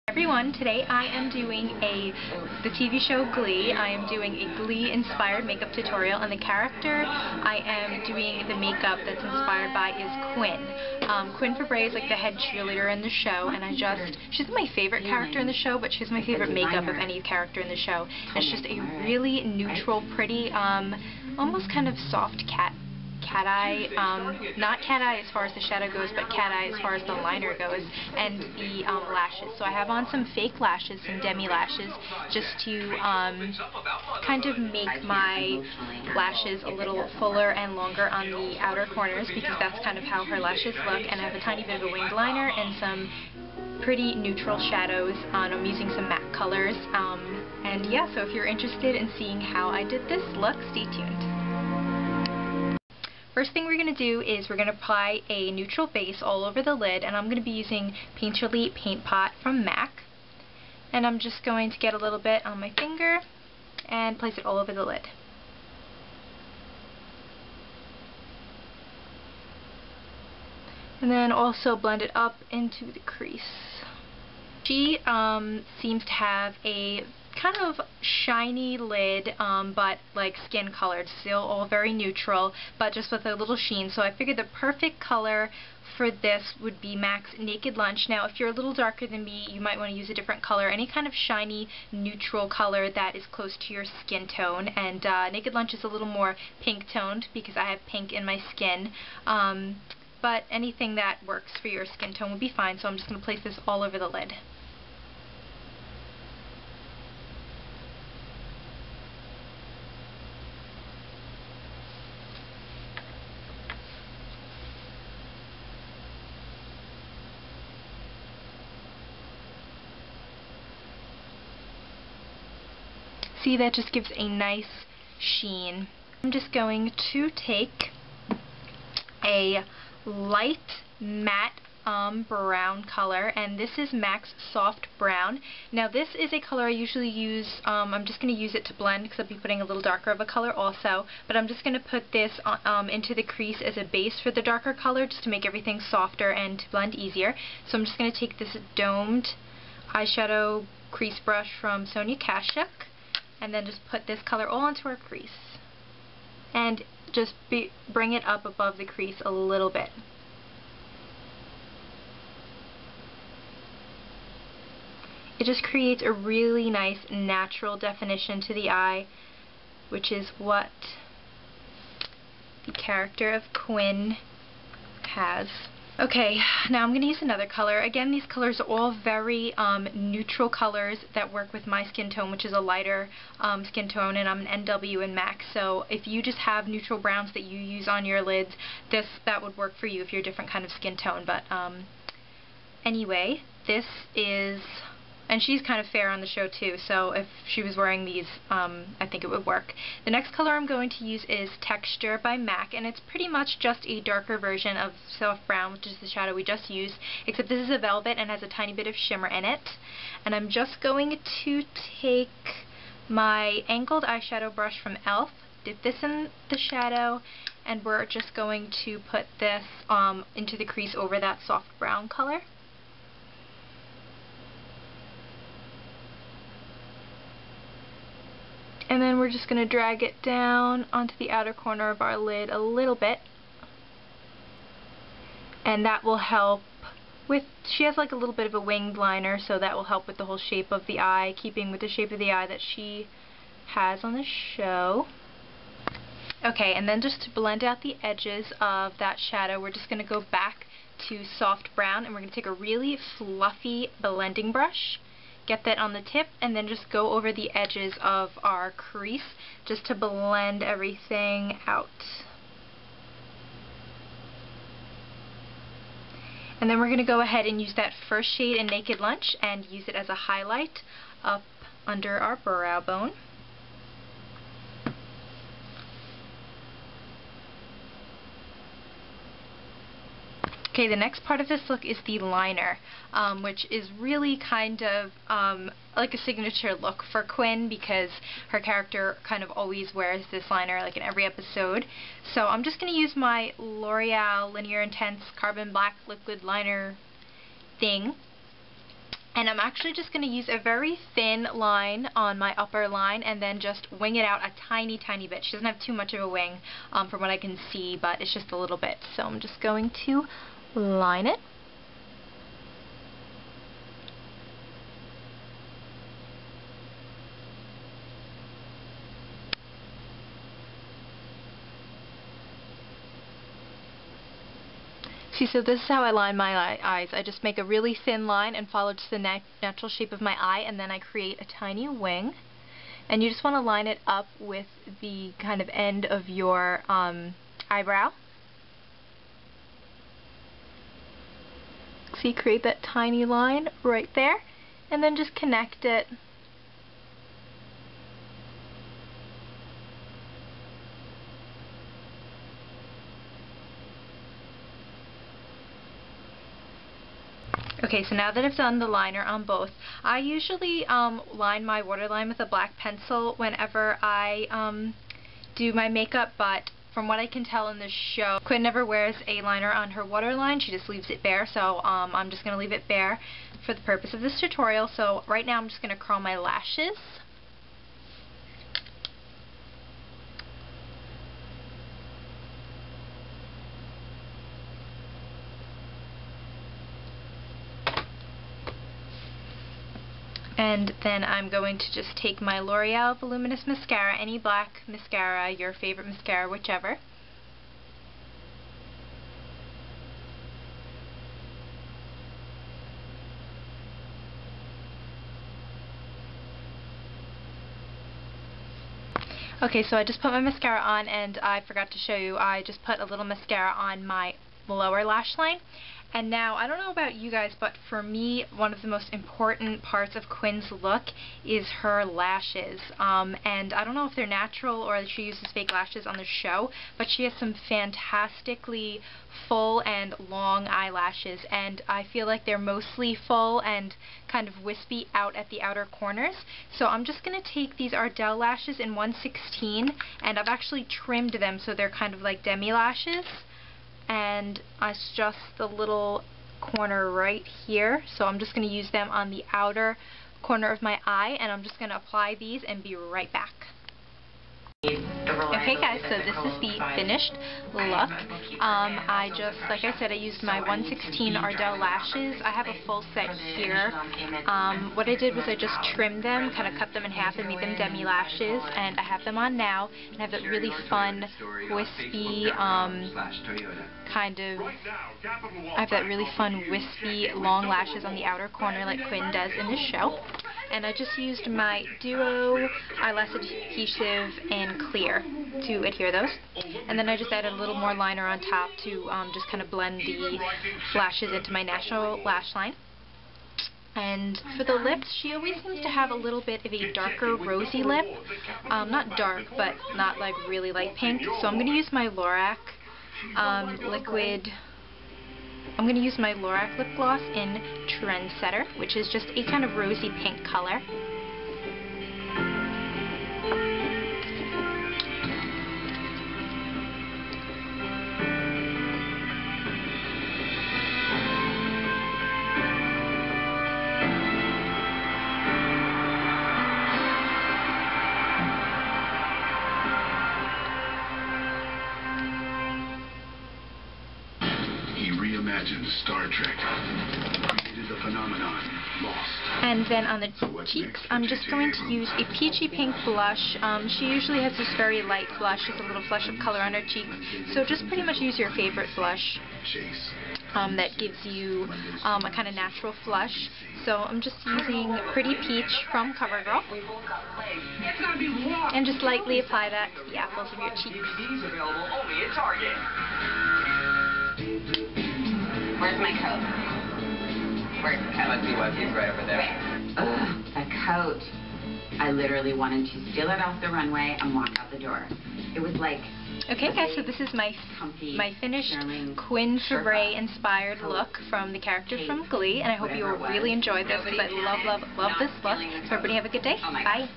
Everyone, today I am doing the TV show Glee. I am doing a Glee inspired makeup tutorial, and the character I am doing the makeup that's inspired by is Quinn. Quinn is like the head cheerleader in the show, and she's my favorite character in the show, but she's my favorite makeup of any character in the show. It's just a really neutral, pretty, almost kind of soft cat eye, not cat eye as far as the shadow goes, but cat eye as far as the liner goes, and the lashes. So I have on some fake lashes, some demi lashes, just to kind of make my lashes a little fuller and longer on the outer corners, because that's kind of how her lashes look. And I have a tiny bit of a winged liner and some pretty neutral shadows. I'm using some matte colors, and yeah, so if you're interested in seeing how I did this look, stay tuned. First thing we're going to do is we're going to apply a neutral base all over the lid, and I'm going to be using Painterly Paint Pot from MAC. And I'm just going to get a little bit on my finger and place it all over the lid. And then also blend it up into the crease. She seems to have a kind of shiny lid, but like skin colored, still all very neutral, but just with a little sheen. So I figured the perfect color for this would be MAC's Naked Lunch. Now if you're a little darker than me, you might want to use a different color, any kind of shiny neutral color that is close to your skin tone. And Naked Lunch is a little more pink toned because I have pink in my skin, but anything that works for your skin tone would be fine. So I'm just going to place this all over the lid. See, that just gives a nice sheen. I'm just going to take a light matte brown color, and this is MAC's Soft Brown. Now this is a color I usually use, I'm just going to use it to blend because I'll be putting a little darker of a color also, but I'm just going to put this into the crease as a base for the darker color, just to make everything softer and to blend easier. So I'm just going to take this domed eyeshadow crease brush from Sonia Kashuk, and then just put this color all into our crease. And just bring it up above the crease a little bit. It just creates a really nice natural definition to the eye, which is what the character of Quinn has. Okay, now I'm going to use another color. Again, these colors are all very neutral colors that work with my skin tone, which is a lighter skin tone, and I'm an NW in MAC. So if you just have neutral browns that you use on your lids, that would work for you if you're a different kind of skin tone. But anyway, this is... And she's kind of fair on the show too, so if she was wearing these, I think it would work. The next color I'm going to use is Texture by MAC, and it's pretty much just a darker version of Soft Brown, which is the shadow we just used, except this is a velvet and has a tiny bit of shimmer in it. And I'm just going to take my angled eyeshadow brush from e.l.f., dip this in the shadow, and we're just going to put this into the crease over that soft brown color. And then we're just going to drag it down onto the outer corner of our lid a little bit. And that will help with, she has like a little bit of a winged liner, so that will help with the whole shape of the eye, keeping with the shape of the eye that she has on the show. Okay, and then just to blend out the edges of that shadow, we're just going to go back to Soft Brown, and we're going to take a really fluffy blending brush, get that on the tip, and then just go over the edges of our crease just to blend everything out. And then we're going to go ahead and use that first shade in Naked Lunch and use it as a highlight up under our brow bone. Okay, the next part of this look is the liner, which is really kind of like a signature look for Quinn because her character kind of always wears this liner like in every episode. So I'm just going to use my L'Oreal Linear Intense Carbon Black Liquid Liner thing. And I'm actually just going to use a very thin line on my upper line and then just wing it out a tiny, tiny bit. She doesn't have too much of a wing from what I can see, but it's just a little bit. So I'm just going to line it. See, so this is how I line my eyes. I just make a really thin line and follow to the natural shape of my eye, and then I create a tiny wing. And you just want to line it up with the kind of end of your eyebrow. See, create that tiny line right there, and then just connect it. Okay, so now that I've done the liner on both, I usually line my waterline with a black pencil whenever I do my makeup, but from what I can tell in this show, Quinn never wears a liner on her waterline. She just leaves it bare, so I'm just going to leave it bare for the purpose of this tutorial. So right now I'm just going to curl my lashes. And then I'm going to just take my L'Oreal Voluminous Mascara, any black mascara, your favorite mascara, whichever. Okay, so I just put my mascara on, and I forgot to show you, I just put a little mascara on my lower lash line. And now, I don't know about you guys, but for me, one of the most important parts of Quinn's look is her lashes. And I don't know if they're natural or she uses fake lashes on the show, but she has some fantastically full and long eyelashes, and I feel like they're mostly full and kind of wispy out at the outer corners. So I'm just going to take these Ardell lashes in 1/16, and I've actually trimmed them so they're kind of like demi lashes. And it's just the little corner right here, so I'm just going to use them on the outer corner of my eye, and I'm just going to apply these and be right back. Okay guys, so this is the finished look. I just, like I said, I used my 1/16 Ardell lashes. I have a full set here. What I did was I just trimmed them, kind of cut them in half and made them demi lashes, and I have them on now, and I have that really fun, wispy, long lashes on the outer corner like Quinn does in the show. And I just used my Duo Eyelash Adhesive in Clear to adhere those. And then I just added a little more liner on top to just kind of blend the lashes into my natural lash line. And for the lips, she always seems to have a little bit of a darker rosy lip. Not dark, but not like really light pink. So I'm going to use my Lorac liquid. I'm going to use my Lorac lip gloss in Trendsetter, which is just a kind of rosy pink color. Star Trek created the phenomenon Lost. And then on the cheeks, I'm just going to use a peachy pink blush. She usually has this very light blush, just a little flush of color on her cheeks. So just pretty much use your favorite blush that gives you a kind of natural flush. So I'm just using Pretty Peach from CoverGirl. And just lightly apply that to the apples of your cheeks. Where's my coat? Where's the coat? Must be what he's right over there. Ugh, the coat. I literally wanted to steal it off the runway and walk out the door. It was like... Okay guys, so this is my finished Quinn Fabray inspired look from the character from Glee, and I hope you will really enjoy this because I love this look. So everybody have a good day. Bye.